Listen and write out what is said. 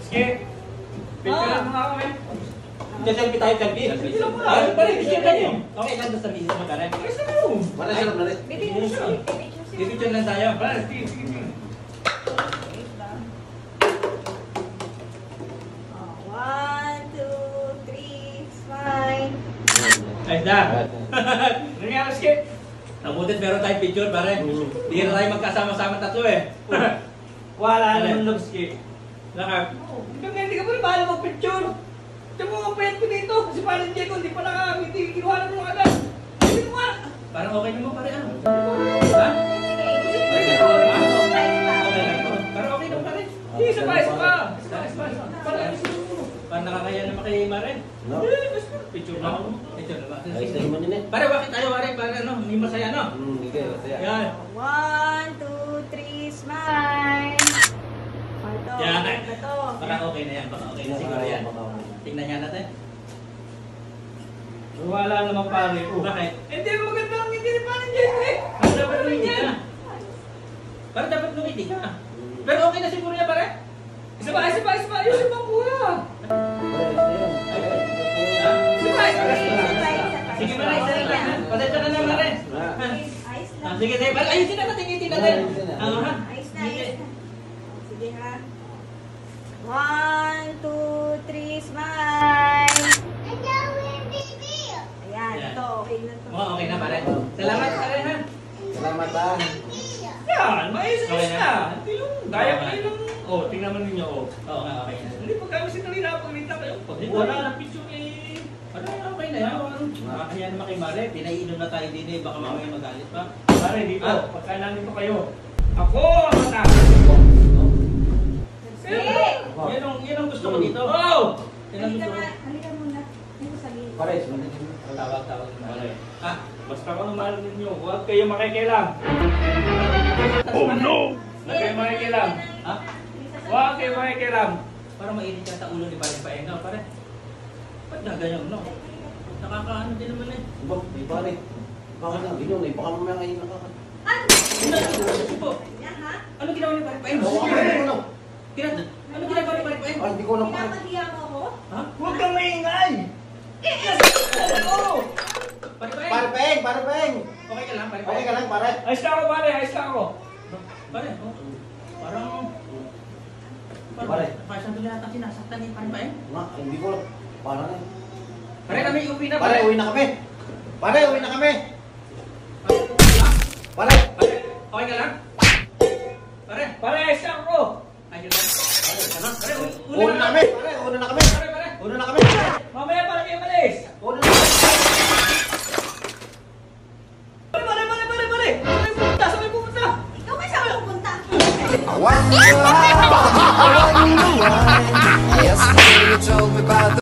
Sige. Picture mo nga kami. Selfie tayo, selfie. Selfie lang muna. Ay, pare, picture tayo. Okay lang doon sa video mo, pare. Ayos na mo. Pare, sarap na rin. Picture lang tayo. Pare, sige. One, two, three, smile. Ayos na. Nangyari, sige. Nabutit meron tayong picture, pare. Hindi na tayo magkasama-sama tatlo eh. Wala naman lang, sige. Lakad. Hindi ka pa rin bahala mag-picture. Ito mo ang payat ko dito. Si Parin Diego, hindi pa nakakangiti. Kinuha na mo agad. Hindi mo nga. Parang okay naman, pare. Ano? Ha? Okay lang ako. Parang okay naman, pare. Hindi, isa pa. Parang nakakaya naman kay Maren. No? Picture na ako. Picture na ba? Ayos na naman yun eh. Pare, bakit tayo, pare? Para ano? Hindi masaya, no? Hindi, masaya. Yan. One, two, three, smile. Ito, Yan. ito. Parang okay na yan. Parang okay na siguro yan. Tingnan nga natin. Wala naman pare. Bakit? Hindi maganda ang hindi ni Parin Diego eh. Parang dapat lumiti ka. Parang dapat lumiti ka. Pero okay na siguro yan, pare. Isa pa. Ayusin mo ang kuya. Sige, pare. Pasensya ka na, pare. Ayos lang. Sige, sige. Pare, ayusin na natin. Ayusin natin. Ayos na. Sige ha. One, two, three, smile. Ayan, ito. Okay na to. Oo, okay na, pare. Salamat, pare, ha? Salamat ha. Yan, maayos Okay na. na. Hindi yung gaya pa rin ng... Oh, tingnan mo ninyo, oh. Oo nga, okay na. Hindi pag kami sinali na pagkita kayo. Pag Hindi, wala pare. na picture eh. Ano, okay na yan. Makakaya naman kay Mare. Pinaiinom na tayo din eh. Baka mamaya magalit pa. Pare, dito. Ah. Pagka nandito kayo. Ako ang matapos. Sige. Yan ang gusto ko dito. Oh! Yan ang Halika gusto ko. na. Halika muna. Dito sa gilid. Pare, sumunod yun. Tawag ni Mare. Ha? Basta kung mahal ninyo, huwag kayo makikialam. Oh no! Huwag kayo makikialam. Ha? Huwag kayo makikialam. Parang mainit ka sa ulo ni Pare Paeng, no? Pare? Ba't gaganyan, no? Nakakaano din naman eh. Di pare. Bakit na? Ginong eh. Baka mamaya ngayon nakakat. Ano? Ano? Yan ha? Ano ginawa ni Pare Paeng? Ano ginawa ni Pare Paeng? Hindi ko na pare. Pinapahiya mo ako? Ha? Huwag kang maingay! Pare Paeng? Pare Peng! Pare Peng! Okay ka lang, Pare Okay Paeng? ka lang, pare. Ayos na ako, pare. Ayos na ako. Pare, oh. Parang... Pare. Parang tuloy natin sinasaktan ni Pare Paeng. Nga, hindi ko lang. Parang na. Pare, kami uwi na, Pare, uwi na kami. Pare, uwi na kami. Pare. Pare, okay ka lang? Pare, Pare, ayos na ako. ayun lang. Pare, Una na kami. Pare, una na kami. Pare. Una na kami. Mamaya para kayo malis. Una na kami. Pare. Saan kayo pupunta? Saan kayo pupunta? Ikaw may saan ako punta? Yes, you told me about the